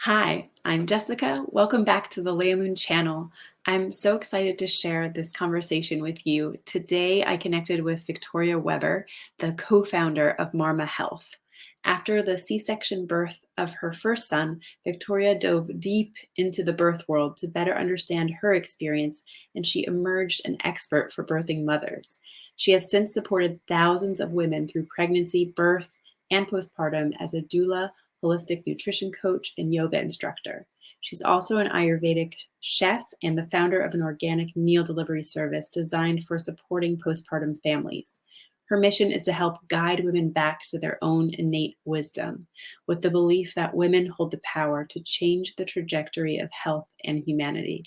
Hi, I'm Jessica. Welcome back to the Leiamoon channel. I'm so excited to share this conversation with you. Today, I connected with Victoria Weber, the co-founder of Marma Health. After the C-section birth of her first son, Victoria dove deep into the birth world to better understand her experience, and she emerged an expert for birthing mothers. She has since supported thousands of women through pregnancy, birth, and postpartum as a doula, holistic nutrition coach, and yoga instructor. She's also an Ayurvedic chef and the founder of an organic meal delivery service designed for supporting postpartum families. Her mission is to help guide women back to their own innate wisdom, with the belief that women hold the power to change the trajectory of health and humanity.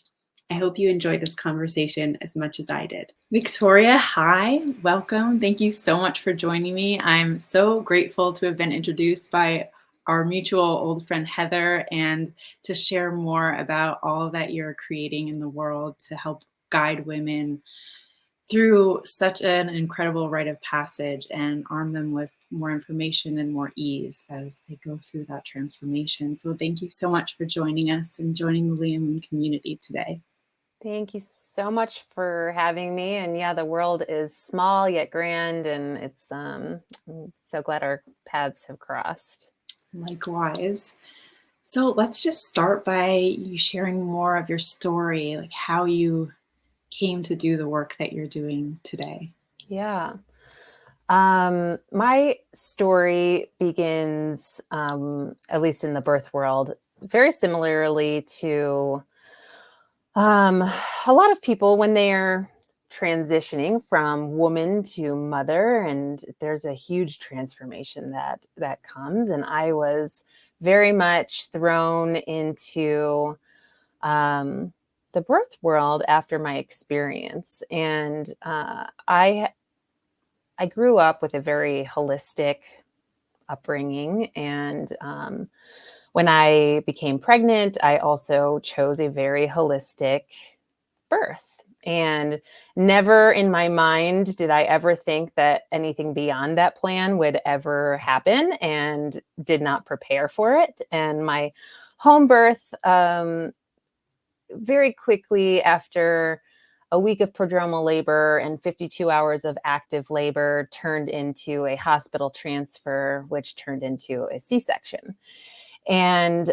I hope you enjoyed this conversation as much as I did. Victoria, hi, welcome. Thank you so much for joining me. I'm so grateful to have been introduced by our mutual old friend Heather and to share more about all that you're creating in the world to help guide women through such an incredible rite of passage and arm them with more information and more ease as they go through that transformation. So thank you so much for joining us and joining the Leiamoon community today. Thank you so much for having me. And yeah, the world is small yet grand, and it's I'm so glad our paths have crossed. Likewise. So let's just start by you sharing more of your story, like how you came to do the work that you're doing today. Yeah. My story begins, at least in the birth world, very similarly to a lot of people when they're transitioning from woman to mother, and there's a huge transformation that comes. And I was very much thrown into the birth world after my experience. And I grew up with a very holistic upbringing. And when I became pregnant, I also chose a very holistic birth. And never in my mind did I ever think that anything beyond that plan would ever happen, and did not prepare for it. And my home birth, very quickly after a week of prodromal labor and 52 hours of active labor, turned into a hospital transfer, which turned into a C-section. And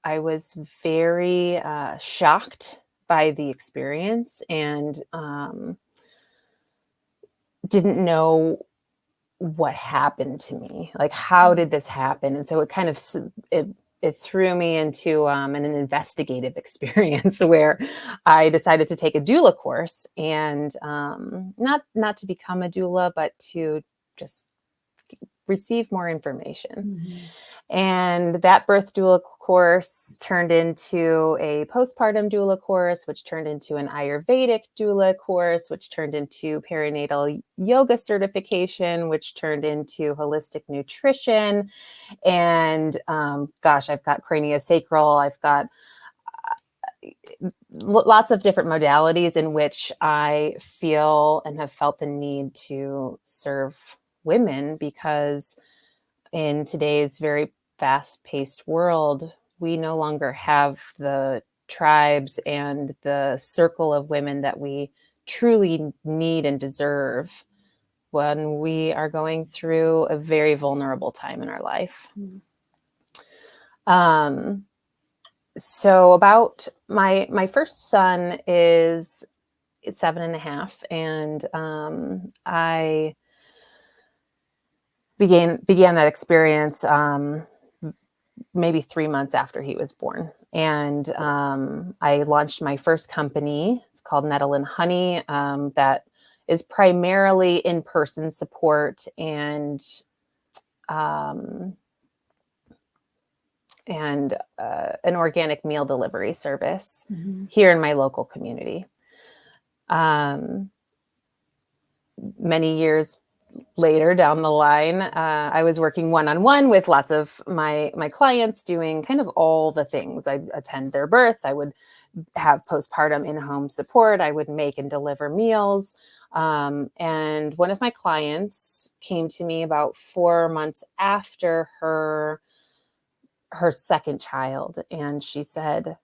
I was very shocked by the experience, and didn't know what happened to me. Like, how did this happen? And so it kind of it threw me into an investigative experience where I decided to take a doula course, and not to become a doula, but to just receive more information. Mm-hmm. And that birth doula course turned into a postpartum doula course, which turned into an Ayurvedic doula course, which turned into perinatal yoga certification, which turned into holistic nutrition. And gosh, I've got craniosacral, I've got lots of different modalities in which I feel and have felt the need to serve women, because in today's very fast-paced world, we no longer have the tribes and the circle of women that we truly need and deserve when we are going through a very vulnerable time in our life. So about my first son is 7.5, and I began that experience maybe 3 months after he was born. And I launched my first company. It's called Nettle and Honey, that is primarily in-person support and an organic meal delivery service here in my local community. Many years later down the line, I was working one-on-one with lots of my clients, doing kind of all the things. I'd attend their birth. I would have postpartum in-home support. I would make and deliver meals. And one of my clients came to me about 4 months after her second child, and she said,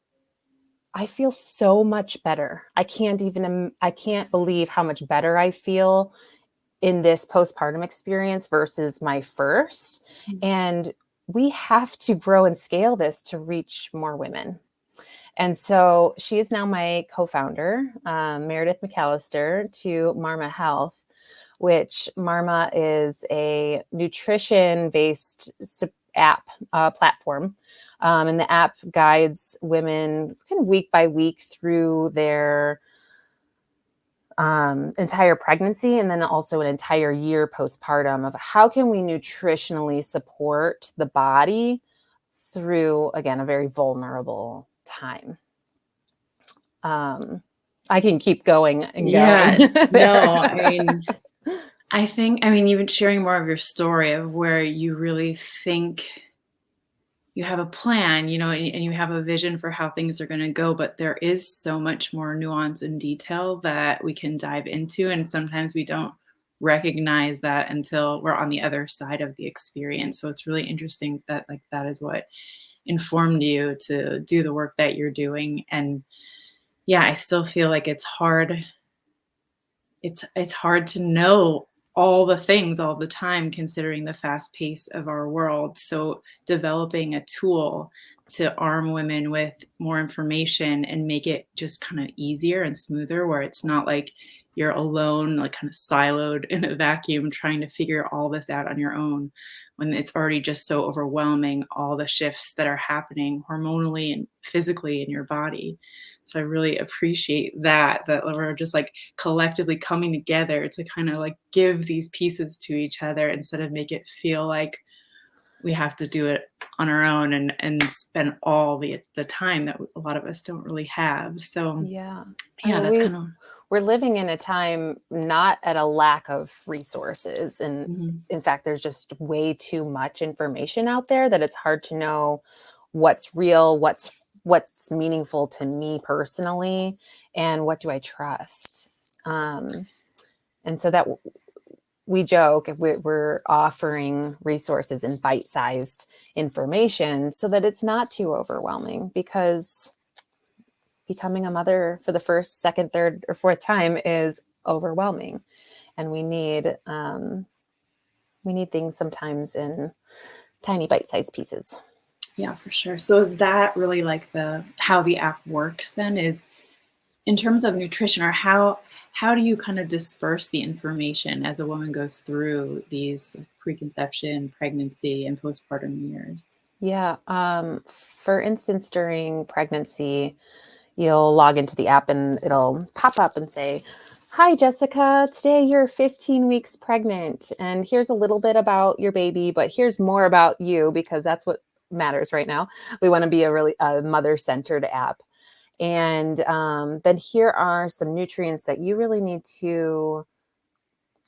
I feel so much better. I can't believe how much better I feel in this postpartum experience versus my first. And we have to grow and scale this to reach more women. And so she is now my co-founder, Meredith McAllister, to Marma Health, which Marma is a nutrition-based app platform. And the app guides women kind of week by week through their entire pregnancy, and then also an entire year postpartum, of how can we nutritionally support the body through, again, a very vulnerable time. I can keep going and Yeah, going. no, I think, even sharing more of your story of where you really think you have a plan, and you have a vision for how things are going to go, but there is so much more nuance and detail that we can dive into. And sometimes we don't recognize that until we're on the other side of the experience. So it's really interesting that that is what informed you to do the work that you're doing. And yeah, I still feel like it's hard to know all the things all the time considering the fast pace of our world. So developing a tool to arm women with more information and make it just kind of easier and smoother, where it's not like you're alone, like kind of siloed in a vacuum trying to figure all this out on your own, when it's already just so overwhelming, all the shifts that are happening hormonally and physically in your body. So I really appreciate that we're just like collectively coming together to kind of like give these pieces to each other instead of make it feel like we have to do it on our own and spend all the time that a lot of us don't really have. So Yeah. yeah, that's kind of We're living in a time not at a lack of resources. And mhm. in fact, there's just way too much information out there that it's hard to know what's real, what's meaningful to me personally, and what do I trust. And so that we joke, we're offering resources and bite-sized information so that it's not too overwhelming, because becoming a mother for the first, second, third, or fourth time is overwhelming, and we need things sometimes in tiny bite-sized pieces. Yeah, for sure. So is that really like how the app works then, is in terms of nutrition, or how do you kind of disperse the information as a woman goes through these preconception, pregnancy, and postpartum years? Yeah. For instance, during pregnancy, you'll log into the app and it'll pop up and say, "Hi, Jessica. Today you're 15 weeks pregnant, and here's a little bit about your baby, but here's more about you," because that's what matters right now. We want to be a mother-centered app. And then here are some nutrients that you really need to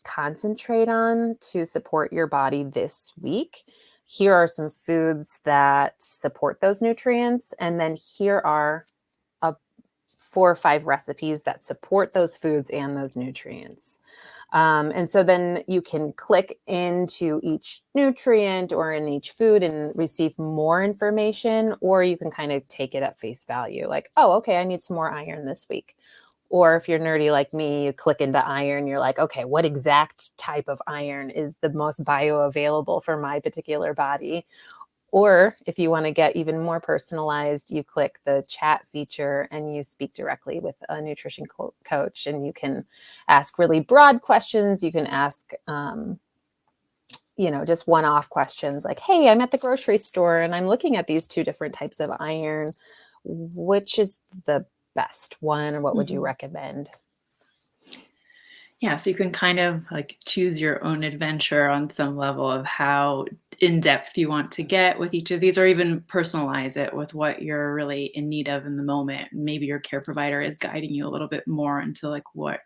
concentrate on to support your body this week. Here are some foods that support those nutrients. And then here are 4 or 5 recipes that support those foods and those nutrients. And so then you can click into each nutrient or in each food and receive more information, or you can kind of take it at face value. Like, oh, okay, I need some more iron this week. Or if you're nerdy like me, you click into iron, you're like, okay, what exact type of iron is the most bioavailable for my particular body? Or if you want to get even more personalized, you click the chat feature and you speak directly with a nutrition coach, and you can ask really broad questions. You can ask, just one-off questions like, hey, I'm at the grocery store and I'm looking at these 2 different types of iron. Which is the best one, or what would you Mhm. recommend? Yeah, so you can kind of like choose your own adventure on some level of how in depth you want to get with each of these, or even personalize it with what you're really in need of in the moment. Maybe your care provider is guiding you a little bit more into like what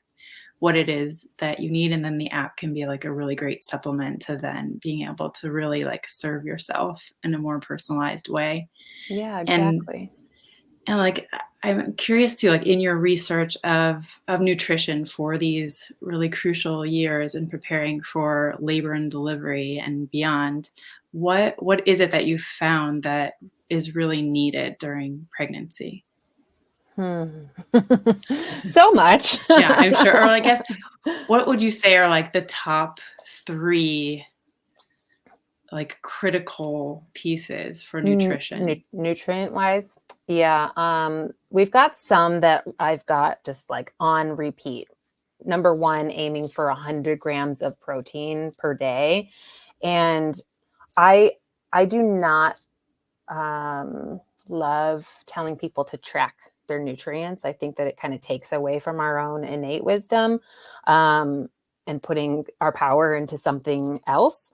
it is that you need, and then the app can be like a really great supplement to then being able to really like serve yourself in a more personalized way. Yeah, And exactly. And like I'm curious too, like in your research of nutrition for these really crucial years and preparing for labor and delivery and beyond, what is it that you found that is really needed during pregnancy? Hmm. So much. Yeah, I'm sure. Or I guess what would you say are like the top three like critical pieces for nutrition? Nutrient wise, yeah. We've got some that I've got just like on repeat. Number one, aiming for 100 grams of protein per day, and I I do not love telling people to track their nutrients. I think that it kind of takes away from our own innate wisdom, um, and putting our power into something else.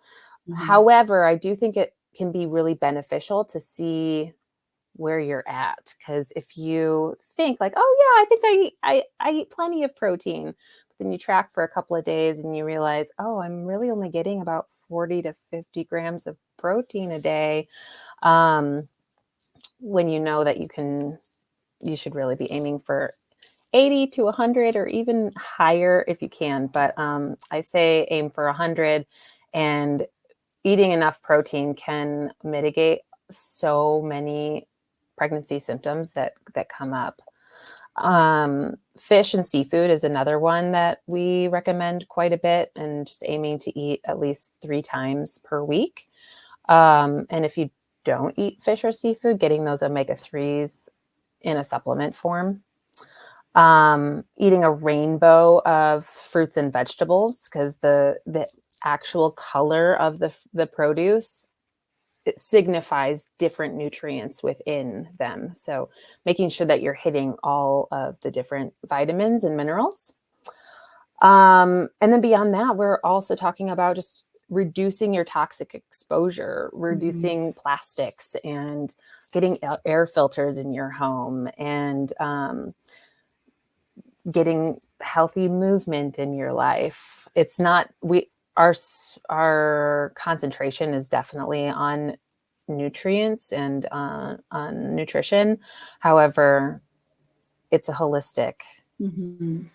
Mhm. However, I do think it can be really beneficial to see where you're at, because if you think like, oh yeah, I think I eat plenty of protein, but then you track for a couple of days and you realize, oh, I'm really only getting about 40 to 50 grams of protein a day. um, when you know that you should really be aiming for 80 to 100 or even higher if you can, but I say aim for 100. And eating enough protein can mitigate so many pregnancy symptoms that come up. Fish and seafood is another one that we recommend quite a bit, and just aiming to eat at least 3 times per week. And if you don't eat fish or seafood, getting those omega-3s in a supplement form. Eating a rainbow of fruits and vegetables, because the actual color of the produce, it signifies different nutrients within them. So making sure that you're hitting all of the different vitamins and minerals. And then beyond that, we're also talking about just reducing your toxic exposure, Mhm. reducing plastics, and getting air filters in your home, and getting healthy movement in your life. It's not we our concentration is definitely on nutrients and on nutrition. However, it's a holistic Mhm.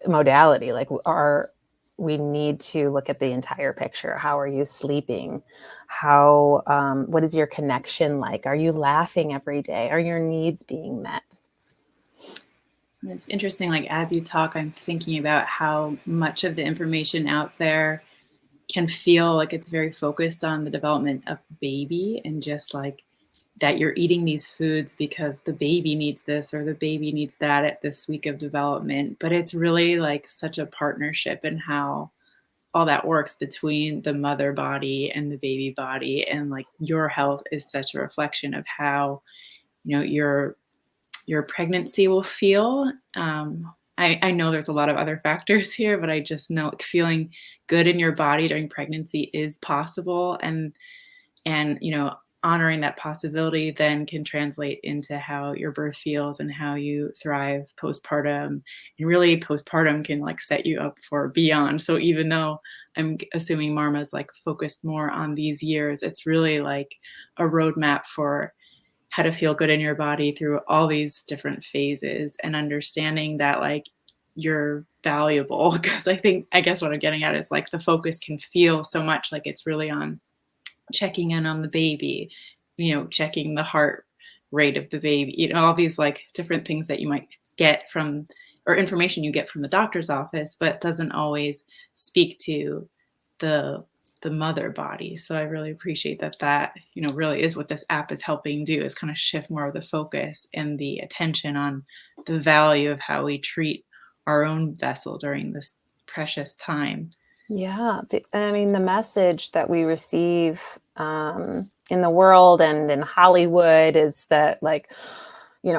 modality. Like our we need to look at the entire picture. How are you sleeping? How what is your connection like? Are you laughing every day? Are your needs being met? It's interesting, like as you talk, I'm thinking about how much of the information out there can feel like it's very focused on the development of the baby and just like that you're eating these foods because the baby needs this or the baby needs that at this week of development. But it's really like such a partnership in how all that works between the mother body and the baby body. And like your health is such a reflection of how, your pregnancy will feel. I know there's a lot of other factors here, but I just know like, feeling good in your body during pregnancy is possible, and honoring that possibility then can translate into how your birth feels and how you thrive postpartum. And really, postpartum can like set you up for beyond. So even though assuming Marma's like focused more on these years, it's really like a roadmap for how to feel good in your body through all these different phases and understanding that like you're valuable because I guess what I'm getting at is like the focus can feel so much like it's really on checking in on the baby, checking the heart rate of the baby, all these like different things that you might get from or information you get from the doctor's office, but doesn't always speak to the the mother body. So I really appreciate that really is what this app is helping do is kind of shift more of the focus and the attention on the value of how we treat our own vessel during this precious time. Yeah, I mean, the message that we receive in the world and in Hollywood is that, like,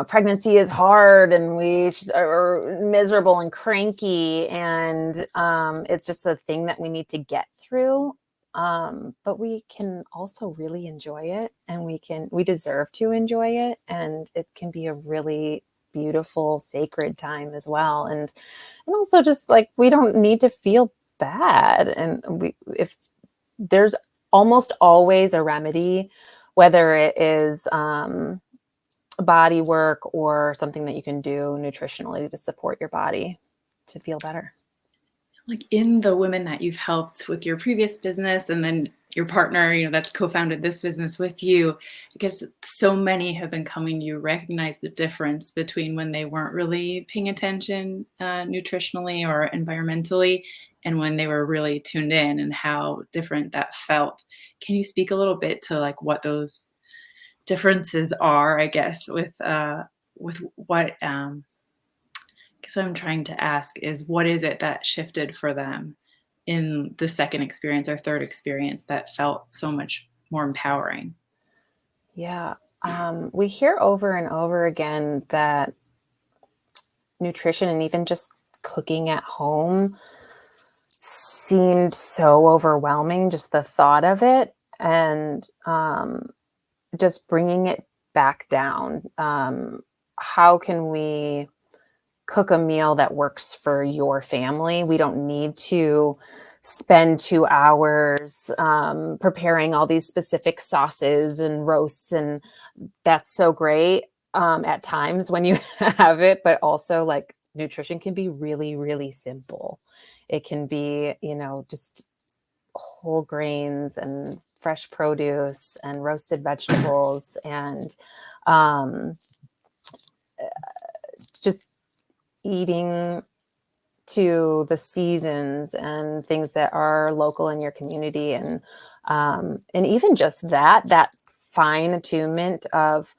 pregnancy is hard and we are miserable and cranky, and it's just a thing that we need to get through. But we can also really enjoy it, and we deserve to enjoy it, and it can be a really beautiful, sacred time as well. And also just like we don't need to feel bad, and if there's almost always a remedy, whether it is body work or something that you can do nutritionally to support your body to feel better. Like in the women that you've helped with your previous business and then your partner, that's co-founded this business with you, because so many have been coming to you recognize the difference between when they weren't really paying attention nutritionally or environmentally and when they were really tuned in and how different that felt. Can you speak a little bit to like what those differences are, I guess, with what guess what I'm trying to ask is what is it that shifted for them in the second experience or third experience that felt so much more empowering? Yeah. We hear over and over again that nutrition and even just cooking at home seemed so overwhelming, just the thought of it, and just bringing it back down. How can we cook a meal that works for your family? We don't need to spend 2 hours preparing all these specific sauces and roasts, and that's so great at times when you have it, but also like nutrition can be really, really simple. It can be, just whole grains and fresh produce and roasted vegetables and um, just eating to the seasons and things that are local in your community, and even just that fine attunement of,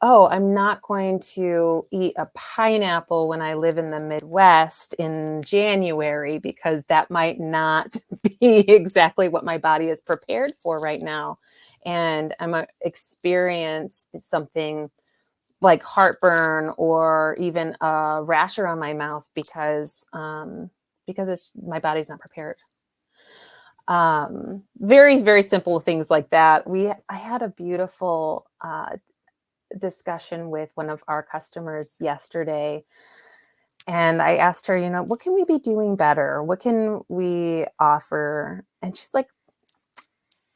oh, I'm not going to eat a pineapple when I live in the Midwest in January because that might not be exactly what my body is prepared for right now. And I'm going to experience something like heartburn or even a rash around my mouth because my body's not prepared. Very, very simple things like that. I had a beautiful discussion with one of our customers yesterday, and I asked her, what can we be doing better? What can we offer? And she's like,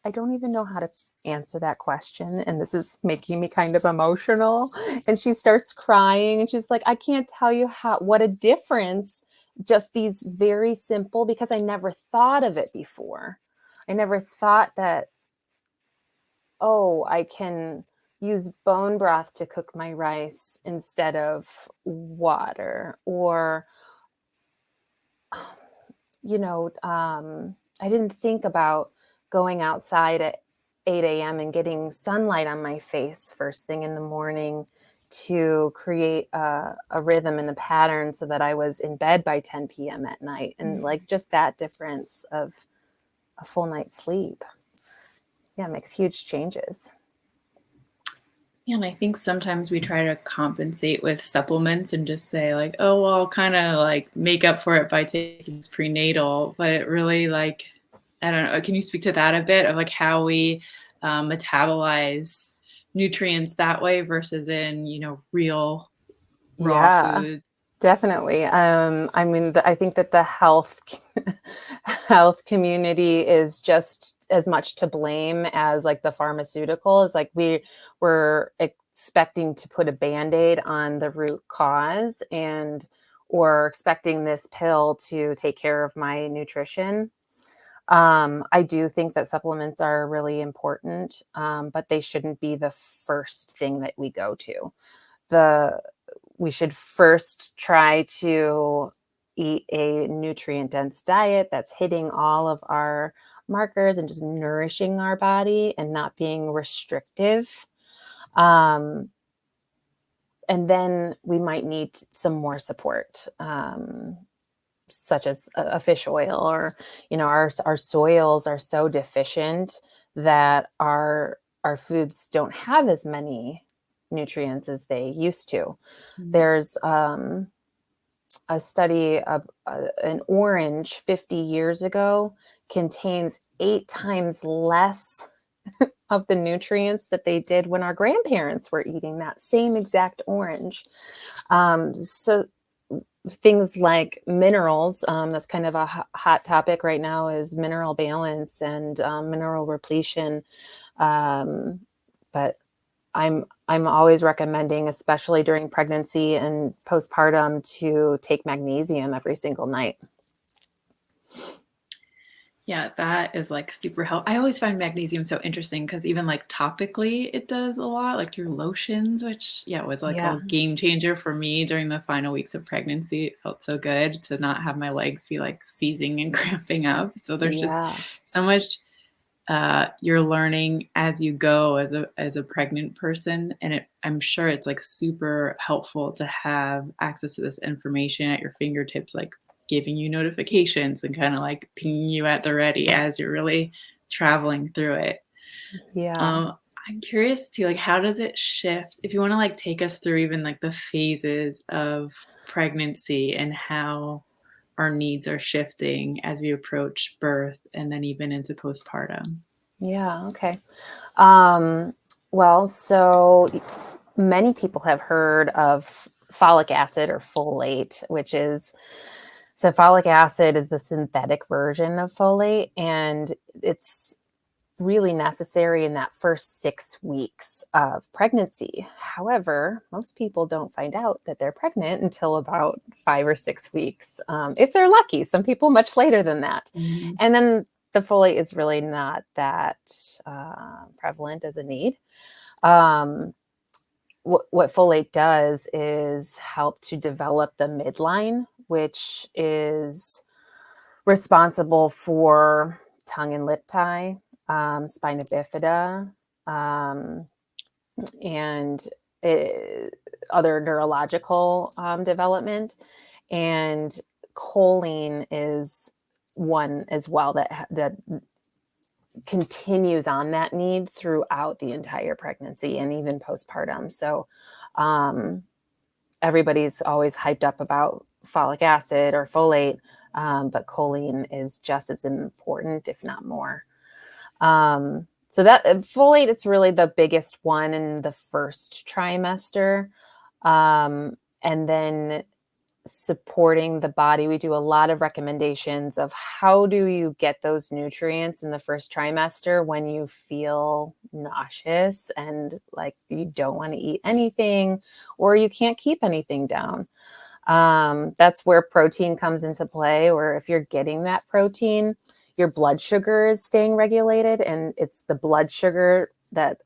I don't even know how to answer that question. And this is making me kind of emotional. And she starts crying and she's like, I can't tell you what a difference just these very simple, because I never thought of it before. I never thought that, oh, I can use bone broth to cook my rice instead of water, or, I didn't think about going outside at 8 a.m. and getting sunlight on my face first thing in the morning to create a rhythm and a pattern so that I was in bed by 10 p.m. at night. And like just that difference of a full night's sleep. Yeah, makes huge changes. Yeah, and I think sometimes we try to compensate with supplements and just say like, oh, well, I'll kind of like make up for it by taking this prenatal, but it really like, I don't know. Can you speak to that a bit of like how we metabolize nutrients that way versus in, real raw Yeah, foods? definitely. I mean, I think that the health community is just as much to blame as like the pharmaceuticals. Like were expecting to put a Band-Aid on the root cause or expecting this pill to take care of my nutrition. I do think that supplements are really important, but they shouldn't be the first thing that we go to. We should first try to eat a nutrient dense diet that's hitting all of our markers and just nourishing our body and not being restrictive. And then we might need some more support, such as a fish oil, or our soils are so deficient that our foods don't have as many nutrients as they used to. There's a study of an orange 50 years ago contains 8 times less of the nutrients that they did when our grandparents were eating that same exact orange. So things like minerals, that's kind of a hot topic right now, is mineral balance and mineral repletion. But I'm always recommending, especially during pregnancy and postpartum, to take magnesium every single night. Yeah, that is like super helpful. I always find magnesium so interesting because even like topically, it does a lot, like through lotions, which, yeah, was like Yeah. a game changer for me during the final weeks of pregnancy. It felt so good to not have my legs be like seizing and cramping up. So there's just Yeah. so much you're learning as you go as a pregnant person, and I'm sure it's like super helpful to have access to this information at your fingertips, like giving you notifications and kind of like pinging you at the ready as you're really traveling through it. Yeah. um I'm curious too, like how does it shift, if you want to like take us through even like the phases of pregnancy and how our needs are shifting as we approach birth and then even into postpartum. Yeah. Okay. Um, well, so many people have heard of folic acid or folate, which is so folic acid is the synthetic version of folate, and it's really necessary in that first 6 weeks of pregnancy. However, most people don't find out that they're pregnant until about 5 or 6 weeks, if they're lucky. Some people much later than that. Mhm. And then the folate is really not that prevalent as a need. Um, what folate does is help to develop the midline, which is responsible for tongue and lip tie, spina bifida, um, and eh, other neurological development. And choline is one as well that continues on that need throughout the entire pregnancy and even postpartum. So um, everybody's always hyped up about folic acid or folate, but choline is just as important, if not more. So that folate is really the biggest one in the first trimester. And then supporting the body, we do a lot of recommendations of how do you get those nutrients in the first trimester when you feel nauseous and like you don't want to eat anything or you can't keep anything down. That's where protein comes into play, or if you're getting that protein, your blood sugar is staying regulated, and it's the blood sugar that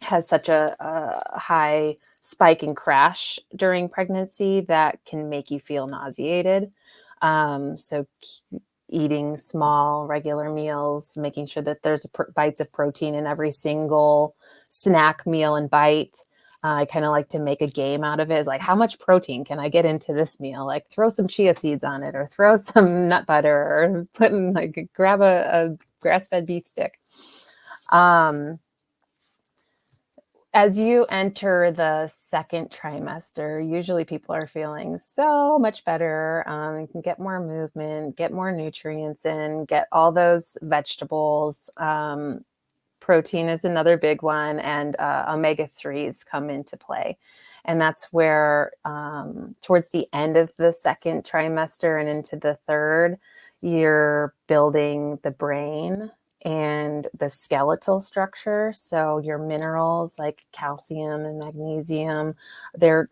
has such a high spike and crash during pregnancy that can make you feel nauseated. So eating small, regular meals, making sure that there's bites of protein in every single snack, meal, and bite. I kind of like to make a game out of it. Is like, how much protein can I get into this meal? Like, throw some chia seeds on it, or throw some nut butter, or put in like grab a grass-fed beef stick. As you enter the second trimester, usually people are feeling so much better. You can get more movement, get more nutrients in, get all those vegetables. Protein is another big one, and omega-3s come into play. And that's where towards the end of the second trimester and into the third, you're building the brain and the skeletal structure. So your minerals like calcium and magnesium, they're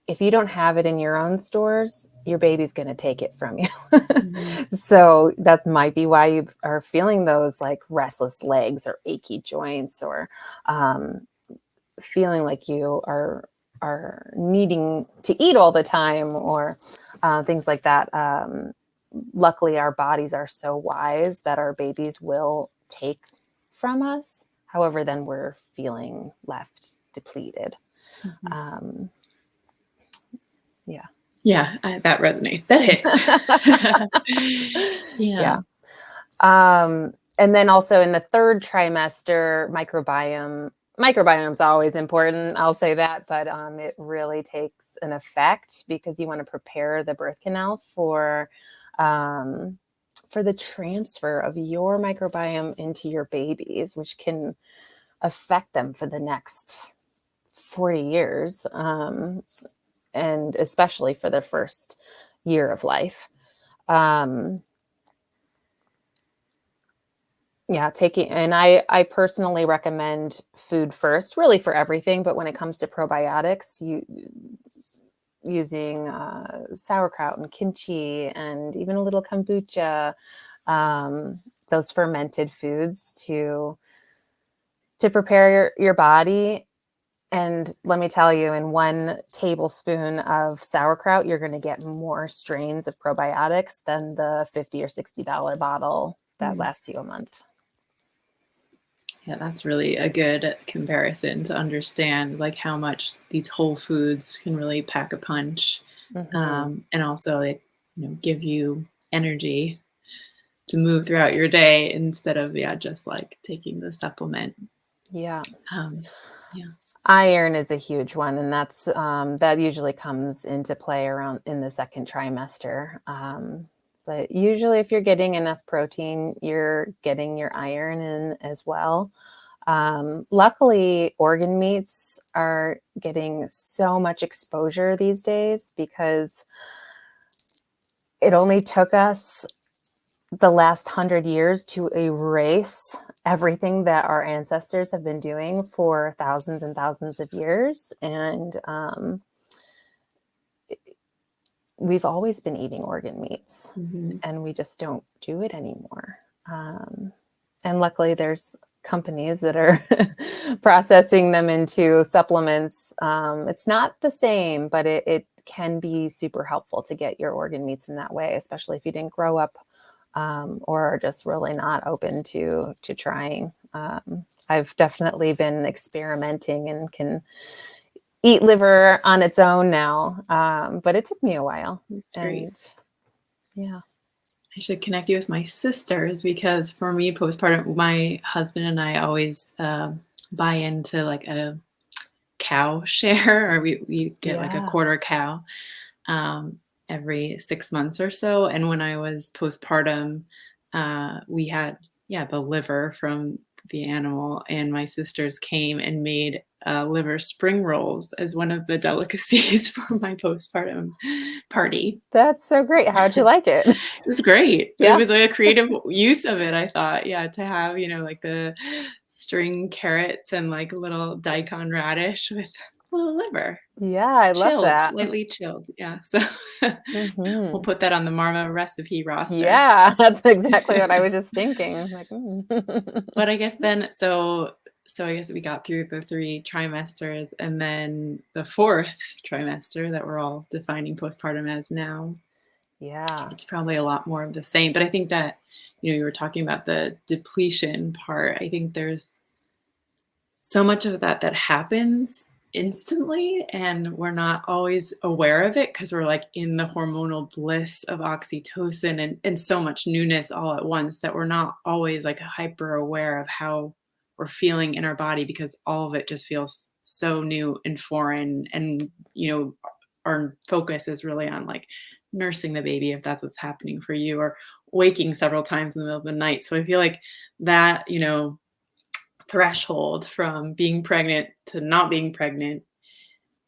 if you don't have it in your own stores, your baby's going to take it from you. Mhm. So that might be why you are feeling those like restless legs or achy joints, or feeling like you are needing to eat all the time, or things like that. Luckily, our bodies are so wise that our babies will take from us. However, then we're feeling left depleted. Mhm. Um, yeah. Yeah, that resonates. That hits. Yeah. Yeah. And then also in the third trimester, microbiome's always important. I'll say that, but it really takes an effect because you want to prepare the birth canal um, for the transfer of your microbiome into your babies, which can affect them for the next 40 years, and especially for the first year of life. Um, Yeah, and I personally recommend food first, really for everything, but when it comes to probiotics, using sauerkraut and kimchi and even a little kombucha, those fermented foods to prepare your body. And let me tell you, in 1 tablespoon of sauerkraut, you're going to get more strains of probiotics than the $50 or $60 bottle that lasts you a month. Yeah, that's really a good comparison to understand like how much these whole foods can really pack a punch, and also like give you energy to move throughout your day instead of just like taking the supplement. Yeah. Um, yeah. Iron is a huge one, and that usually comes into play around in the second trimester. But usually, if you're getting enough protein, you're getting your iron in as well. Luckily, organ meats are getting so much exposure these days because it only took us the last 100 years to erase everything that our ancestors have been doing for thousands and thousands of years. And we've always been eating organ meats, and we just don't do it anymore. And luckily, there's companies that are processing them into supplements. It's not the same, but it can be super helpful to get your organ meats in that way, especially if you didn't grow up or are just really not open to trying. I've definitely been experimenting and can eat liver on its own now, but it took me a while. That's great. Yeah. I should connect you with my sisters because for me, postpartum, my husband and I always buy into like a cow share, or we get like a Yeah. quarter cow every 6 months or so. And when I was postpartum, we had the liver from the animal, and my sisters came and made liver spring rolls as one of the delicacies for my postpartum party. That's so great. How'd you like it? It was great. It Yeah. was like a creative use of it, I thought. Yeah, to have, like the string carrots and like a little daikon radish with a little liver. Yeah, I love Chilled, that. lightly chilled. Yeah. So we'll Mhm. put that on the Marma recipe roster. Yeah, that's exactly what I was just thinking. Like, But I guess then so I guess we got through the 3 trimesters, and then the 4th trimester that we're all defining postpartum as now. Yeah. It's probably a lot more of the same, but I think that, you were talking about the depletion part. I think there's so much of that that happens instantly, and we're not always aware of it because we're like in the hormonal bliss of oxytocin and so much newness all at once that we're not always like hyper aware of how we're feeling in our body because all of it just feels so new and foreign. And our focus is really on like nursing the baby if that's what's happening for you, or waking several times in the middle of the night. So I feel like that, threshold from being pregnant to not being pregnant.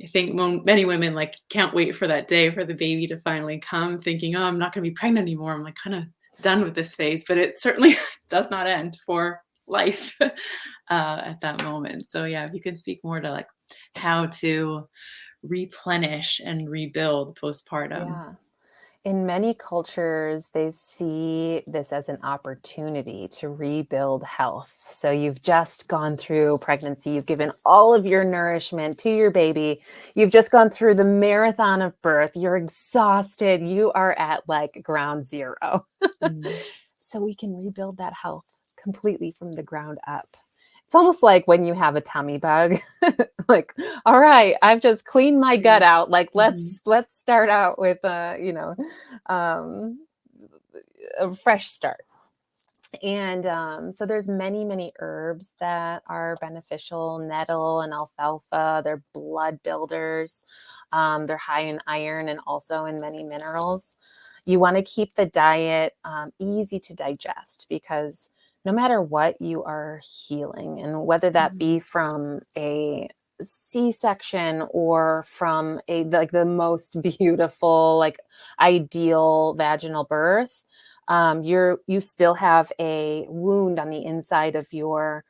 I think many women like can't wait for that day for the baby to finally come, thinking, "Oh, I'm not going to be pregnant anymore. I'm like kind of done with this phase." But it certainly does not end for life at that moment. So yeah, if you could speak more to like how to replenish and rebuild postpartum. Yeah. In many cultures, they see this as an opportunity to rebuild health. So you've just gone through pregnancy, you've given all of your nourishment to your baby, you've just gone through the marathon of birth, you're exhausted, you are at like ground zero. Mm. So we can rebuild that health completely from the ground up. It's almost like when you have a tummy bug. Like, all right, I've just cleaned my gut Right. out. Like, Mhm. let's start out with um, a fresh start. And so there's many herbs that are beneficial. Nettle and alfalfa, they're blood builders. They're high in iron and also in many minerals. You want to keep the diet easy to digest because no matter what, you are healing, and whether that Mhm. be from a C-section or from a like the most beautiful, like ideal vaginal birth, You still have a wound on the inside of your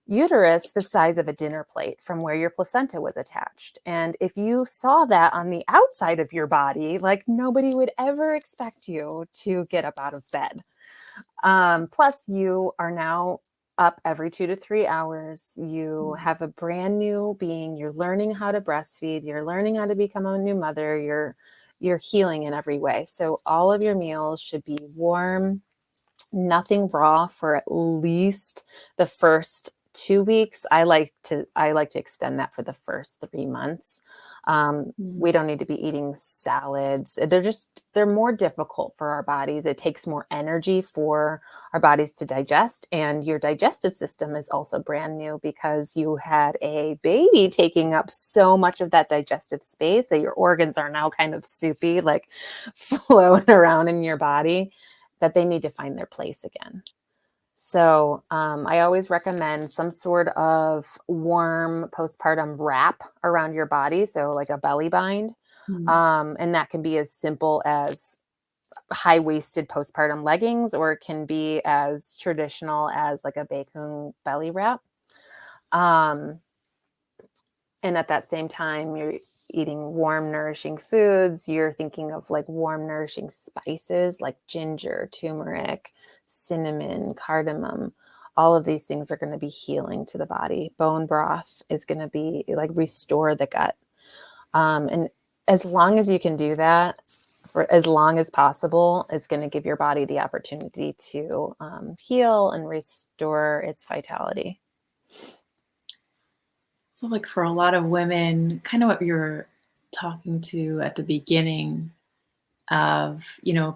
uterus the size of a dinner plate from where your placenta was attached. And if you saw that on the outside of your body, like nobody would ever expect you to get up out of bed. Plus, you are now up every 2 to 3 hours. You have a brand new being. You're learning how to breastfeed. You're learning how to become a new mother. You're healing in every way. So all of your meals should be warm, nothing raw for at least the first 2 weeks. I like to extend that for the first 3 months. We don't need to be eating salads. They're more difficult for our bodies. It takes more energy for our bodies to digest. And your digestive system is also brand new because you had a baby taking up so much of that digestive space that your organs are now kind of soupy, like flowing around in your body, that they need to find their place again. So I always recommend some sort of warm postpartum wrap around your body. So like a belly bind. And that can be as simple as high-waisted postpartum leggings, or it can be as traditional as like a Bakung belly wrap. And at that same time, you're eating warm, nourishing foods. You're thinking of like warm, nourishing spices like ginger, turmeric, cinnamon, cardamom. All of these things are going to be healing to the body. Bone broth is going to be like restore the gut. And as long as you can do that for as long as possible, it's going to give your body the opportunity to heal and restore its vitality. So like for a lot of women, kind of what you were talking to at the beginning of,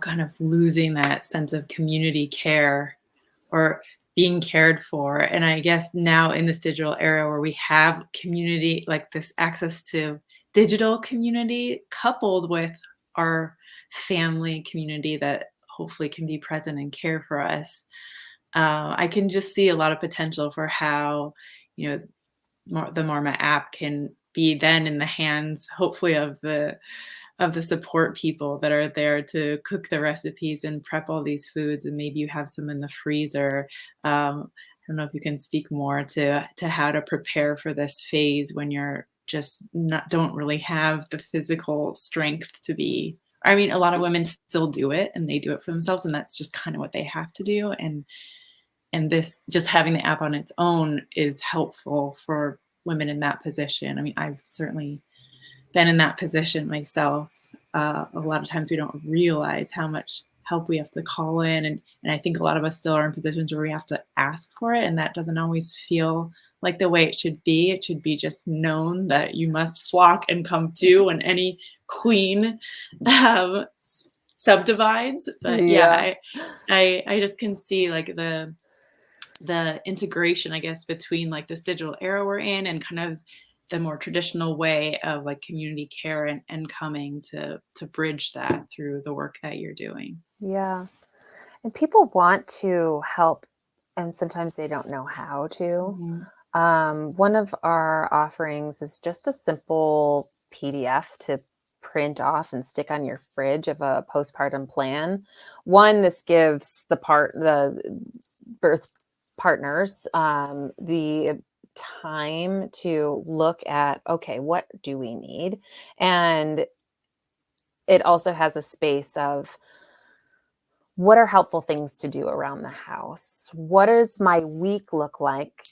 kind of losing that sense of community care or being cared for. And I guess now in this digital era where we have community, like this access to digital community coupled with our family community that hopefully can be present and care for us, I can just see a lot of potential for how, you know, the Marma app can be then in the hands, hopefully, of the support people that are there to cook the recipes and prep all these foods, and maybe you have some in the freezer. I don't know if you can speak more to how to prepare for this phase when you're just not don't really have the physical strength to be. I mean, a lot of women still do it, and they do it for themselves, and that's just kind of what they have to do. And this just having the app on its own is helpful for women in that position. I mean, I've certainly been in that position myself. A lot of times we don't realize how much help we have to call in. And I think a lot of us still are in positions where we have to ask for it. And that doesn't always feel like the way it should be. It should be just known that you must flock and come to when any queen subdivides. But Yeah. yeah, I just can see like the integration, I guess, between like this digital era we're in and kind of the more traditional way of like community care and coming to bridge that through the work that you're doing. Yeah. And people want to help, and sometimes they don't know how to. Mhm. One of our offerings is just a simple PDF to print off and stick on your fridge of a postpartum plan. One, this gives the birth partners the time to look at, okay, what do we need? And it also has a space of, what are helpful things to do around the house? What does my week look like,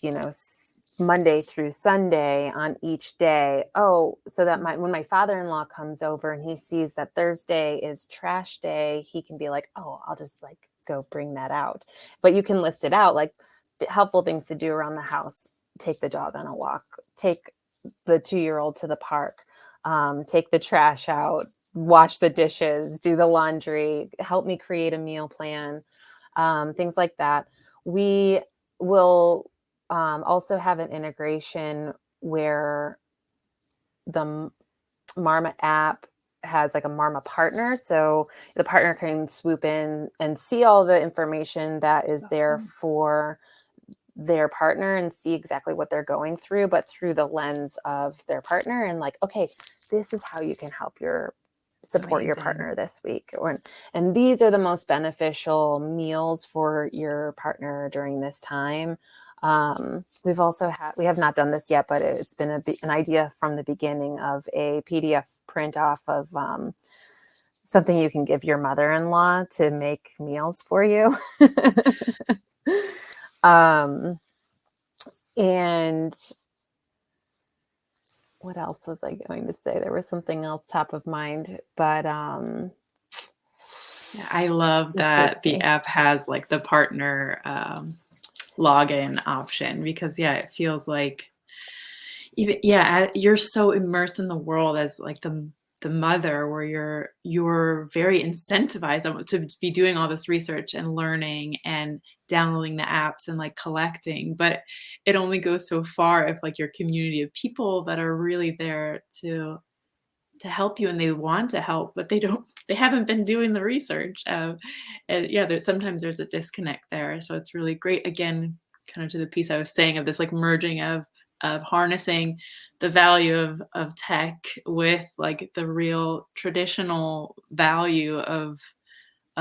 Monday through Sunday on each day? Oh, so that when my father-in-law comes over and he sees that Thursday is trash day, he can be like, oh, I'll just like go bring that out. But you can list it out, like helpful things to do around the house. Take the dog on a walk, take the 2-year-old to the park, take the trash out, wash the dishes, do the laundry, help me create a meal plan, things like that. We will also have an integration where the Marma app has like a Marma partner. So the partner can swoop in and see all the information that is there Awesome. for their partner and see exactly what they're going through, but through the lens of their partner, and like, okay, this is how you can help your support your Amazing. partner this week. And these are the most beneficial meals for your partner during this time. We have not done this yet, but it's been an idea from the beginning of a PDF print off of something you can give your mother-in-law to make meals for you. And what else was I going to say? There was something else top of mind, but Yeah, I love that the app has like the partner login option, because it feels like even you're so immersed in the world as like the mother, where you're very incentivized almost to be doing all this research and learning and downloading the apps and like collecting, but it only goes so far if like your community of people that are really there to help you, and they want to help, but they haven't been doing the research. And sometimes there's a disconnect there. So it's really great. Again, kind of to the piece I was saying of this like merging of harnessing the value of tech with like the real traditional value of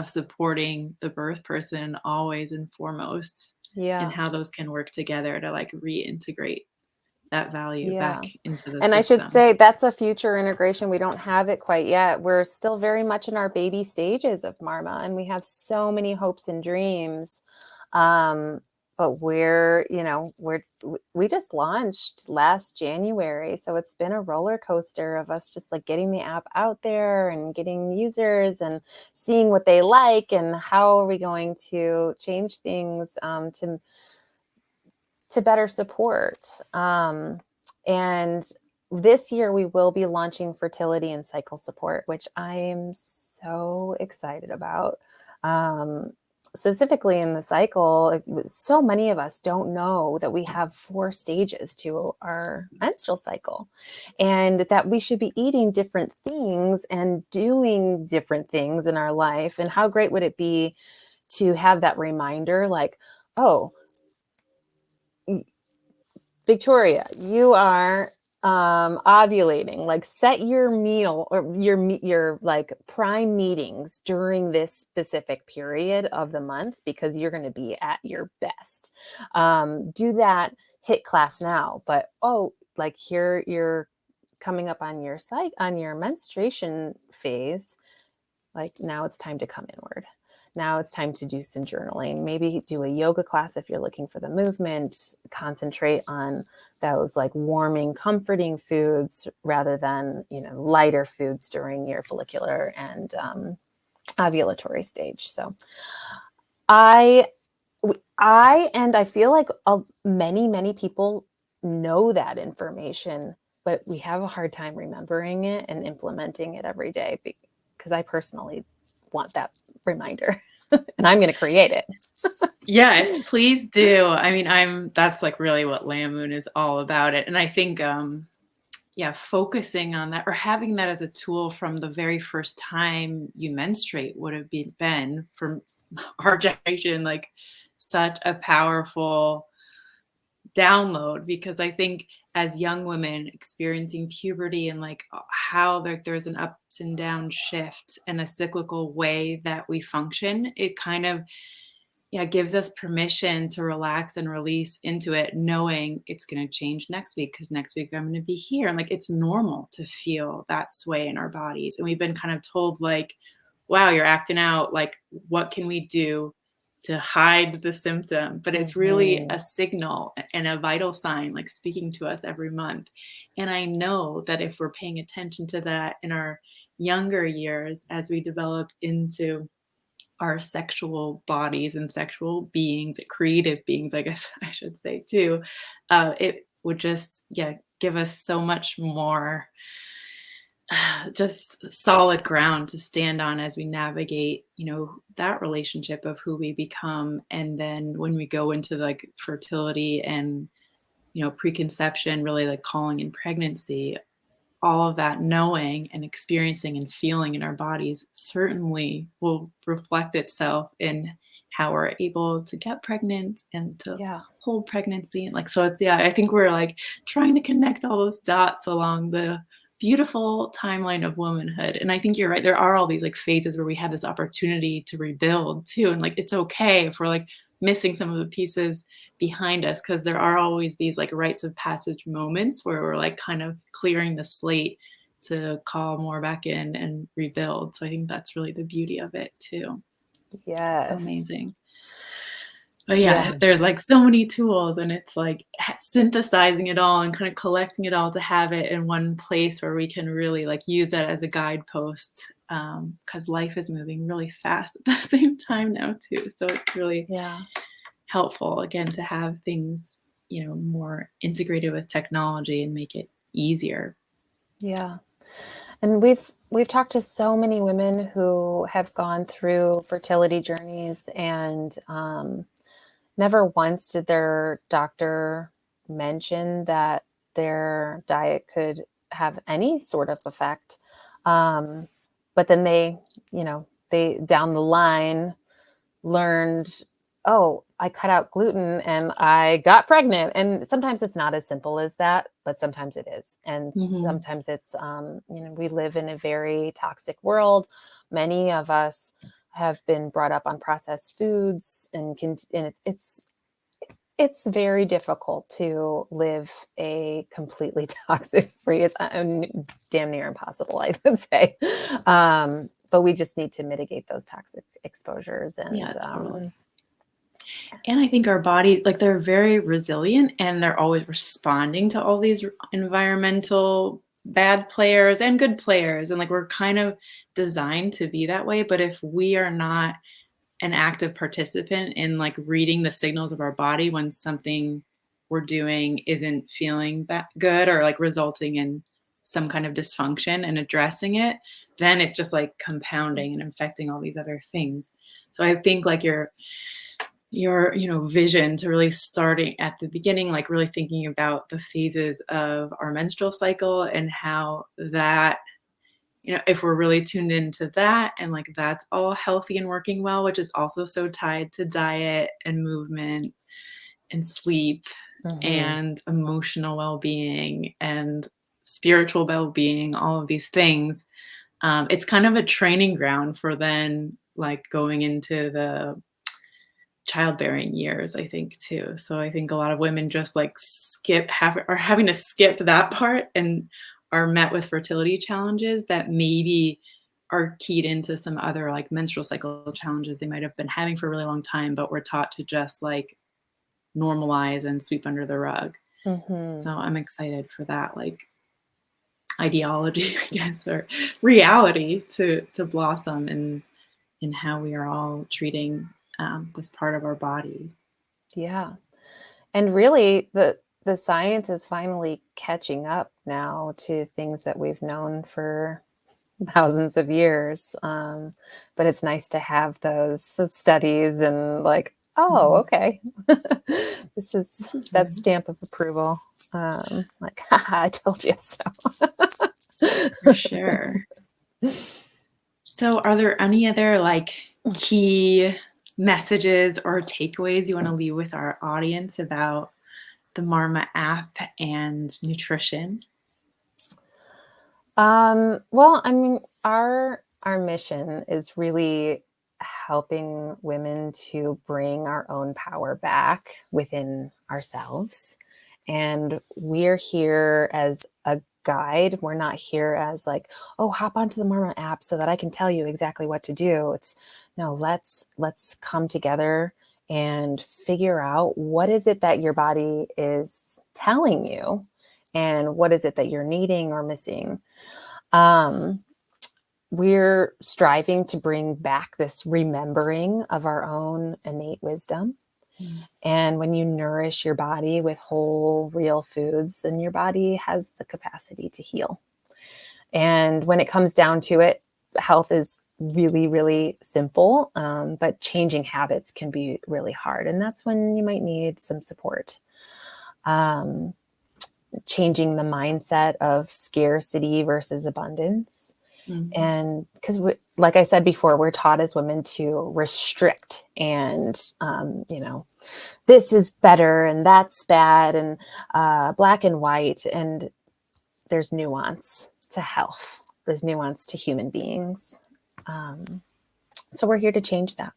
supporting the birth person always and foremost, and yeah. how those can work together to like reintegrate that value back Yeah. into the And I should system. say that's a future integration. We don't have it quite yet. We're still very much in our baby stages of Marma, and we have so many hopes and dreams. But we just launched last January. So it's been a roller coaster of us just like getting the app out there and getting users and seeing what they like and how are we going to change things to better support. And this year we will be launching fertility and cycle support, which I am so excited about. Specifically in the cycle, so many of us don't know that we have 4 stages to our menstrual cycle, and that we should be eating different things and doing different things in our life. And how great would it be to have that reminder, like, oh, Victoria, you are ovulating. Like, set your meal or your like prime meetings during this specific period of the month, because you're going to be at your best. Do that. Hit class now, but like here you're coming up on your menstruation phase. Like, now it's time to come inward. Now it's time to do some journaling. Maybe do a yoga class if you're looking for the movement. Concentrate on those like warming, comforting foods rather than, lighter foods during your follicular and ovulatory stage. So I feel like many people know that information, but we have a hard time remembering it and implementing it every day, because I personally want that reminder and I'm going to create it. Yes, please do. I mean, that's like really what Leiamoon is all about it. And I think, focusing on that or having that as a tool from the very first time you menstruate would have been for our generation, like such a powerful download, because I think as young women experiencing puberty and like how there's an ups and down shift and a cyclical way that we function, it kind of gives us permission to relax and release into it, knowing it's going to change next week, because next week I'm going to be here. And like, it's normal to feel that sway in our bodies. And we've been kind of told, like, wow, you're acting out. Like, what can we do to hide the symptom? But it's really a signal and a vital sign, like speaking to us every month. And I know that if we're paying attention to that in our younger years, as we develop into our sexual bodies and sexual beings, creative beings, I guess I should say too, it would just, give us so much more just solid ground to stand on as we navigate, that relationship of who we become. And then when we go into like fertility and, preconception, really like calling in pregnancy, all of that knowing and experiencing and feeling in our bodies certainly will reflect itself in how we're able to get pregnant and to hold pregnancy. And like, so it's, I think we're like trying to connect all those dots along the beautiful timeline of womanhood. And I think you're right. There are all these like phases where we have this opportunity to rebuild too. And like it's okay if we're like missing some of the pieces behind us, because there are always these like rites of passage moments where we're like kind of clearing the slate to call more back in and rebuild. So I think that's really the beauty of it too. So Yes. amazing. But yeah, Yeah. there's like so many tools, and it's like synthesizing it all and kind of collecting it all to have it in one place where we can really like use that as a guidepost. Because life is moving really fast at the same time now too. So it's really Yeah. helpful again to have things, more integrated with technology and make it easier. Yeah. And we've talked to so many women who have gone through fertility journeys, and never once did their doctor mention that their diet could have any sort of effect. But then they down the line learned, oh, I cut out gluten and I got pregnant. And sometimes it's not as simple as that, but sometimes it is. And Hmm. sometimes it's, we live in a very toxic world. Many of us have been brought up on processed foods, and it's very difficult to live a completely toxic free. It's damn near impossible, I would say. But we just need to mitigate those toxic exposures. And Yeah, totally. And I think our bodies, like, they're very resilient and they're always responding to all these environmental bad players and good players. And like, we're kind of designed to be that way. But if we are not an active participant in like reading the signals of our body when something we're doing isn't feeling that good or like resulting in some kind of dysfunction and addressing it, then it's just like compounding and infecting all these other things. So I think like your vision to really starting at the beginning, like really thinking about the phases of our menstrual cycle and how that, if we're really tuned into that and like that's all healthy and working well, which is also so tied to diet and movement and sleep Mhm. and emotional well-being and spiritual well-being, all of these things, it's kind of a training ground for then like going into the childbearing years, I think, too. So I think a lot of women just like are having to skip that part and are met with fertility challenges that maybe are keyed into some other like menstrual cycle challenges they might have been having for a really long time, but we're taught to just like normalize and sweep under the rug. So Mhm. I'm excited for that like ideology, I guess, or reality to blossom in how we are all treating this part of our body. Yeah. And really, the science is finally catching up now to things that we've known for thousands of years. But it's nice to have those studies and like, oh, Mhm. okay, this is This is that real. stamp of approval. Like, haha, I told you For so. sure. So are there any other, like, key messages or takeaways you wanna leave with our audience about the Marma app and nutrition? Well, I mean, our mission is really helping women to bring our own power back within ourselves. And we're here as a guide. We're not here as like, oh, hop onto the Marma app so that I can tell you exactly what to do. It's no, let's come together and figure out what is it that your body is telling you and what is it that you're needing or missing. um, we're striving to bring back this remembering of our own innate wisdom. Mm. And when you nourish your body with whole, real foods, then your body has the capacity to heal. And when it comes down to it, health is really, really simple, but changing habits can be really hard. And that's when you might need some support. Um, Changing the mindset of scarcity versus abundance. Mhm. And because, like I said before, we're taught as women to restrict and, this is better and that's bad and black and white. And there's nuance. to health. There's nuance to human beings. So we're here to change that.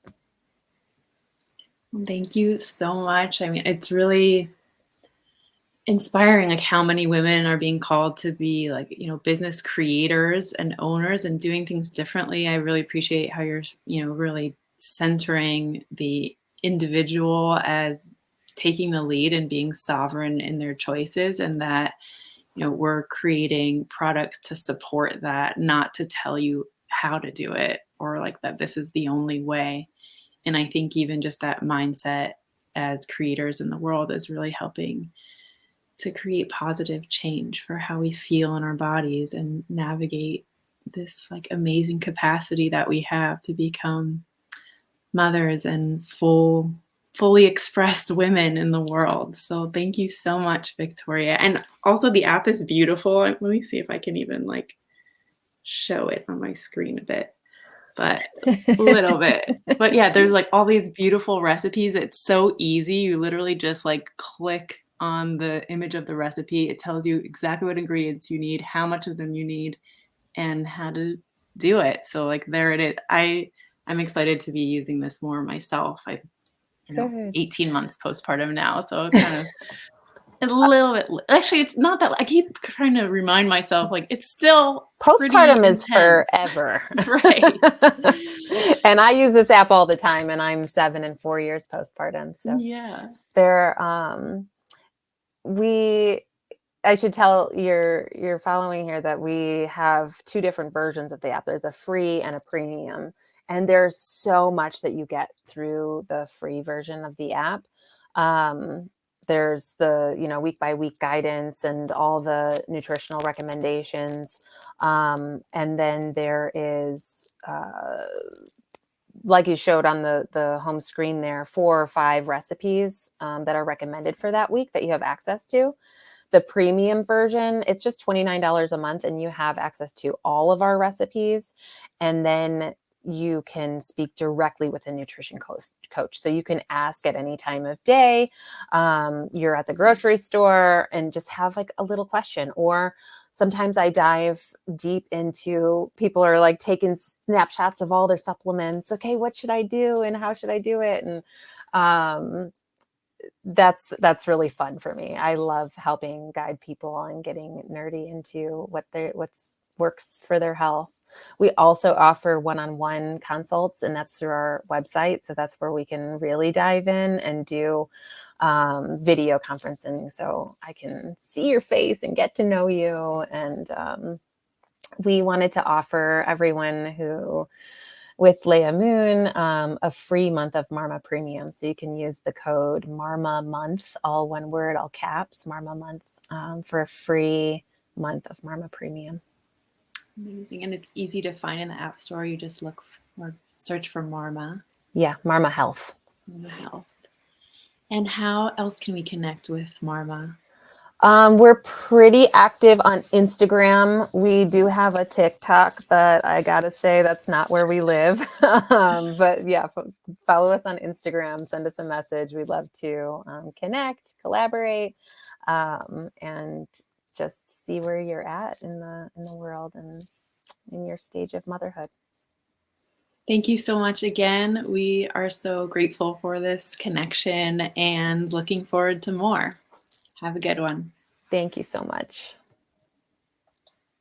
Thank you so much. I mean, it's really inspiring, like how many women are being called to be like, business creators and owners and doing things differently. I really appreciate how you're, really centering the individual as taking the lead and being sovereign in their choices, and that, we're creating products to support that, not to tell you how to do it or like that this is the only way. And I think even just that mindset as creators in the world is really helping to create positive change for how we feel in our bodies and navigate this like amazing capacity that we have to become mothers and fully expressed women in the world. So thank you so much, Victoria. And also the app is beautiful. Let me see if I can even like show it on my screen a bit. But a little bit. But yeah, there's like all these beautiful recipes. It's so easy. You literally just like click on the image of the recipe. It tells you exactly what ingredients you need, how much of them you need, and how to do it. So like there it is. I'm excited to be using this more myself. I 18 months postpartum now, so kind of a little bit. Actually, it's not that. I keep trying to remind myself, like it's still postpartum is intense. Forever, right? And I use this app all the time, and I'm 7 and 4 years postpartum. So yeah, I should tell you're following here that we have 2 different versions of the app. There's a free and a premium. And there's so much that you get through the free version of the app. There's the, week by week guidance and all the nutritional recommendations. And then there is, like you showed on the home screen there, 4 or 5 recipes that are recommended for that week that you have access to. The premium version, it's just $29 a month, and you have access to all of our recipes. And then you can speak directly with a nutrition coach. So you can ask at any time of day. You're at the grocery store and just have like a little question. Or sometimes I dive deep into, people are like taking snapshots of all their supplements. Okay, what should I do and how should I do it? And that's really fun for me. I love helping guide people and getting nerdy into what works for their health. We also offer one-on-one consults, and that's through our website. So that's where we can really dive in and do video conferencing, so I can see your face and get to know you. And we wanted to offer everyone who, with Leiamoon, a free month of Marma Premium. So you can use the code Marma Month, all one word, all caps, Marma Month, for a free month of Marma Premium. Amazing. And it's easy to find in the App Store. You just look or search for Marma. Yeah, Marma Health. Marma Health. And how else can we connect with Marma? We're pretty active on Instagram. We do have a TikTok, but I gotta say that's not where we live. But yeah, follow us on Instagram, send us a message. We'd love to connect, collaborate, and just see where you're at in the world and in your stage of motherhood. Thank you so much again. We are so grateful for this connection and looking forward to more. Have a good one. Thank you so much.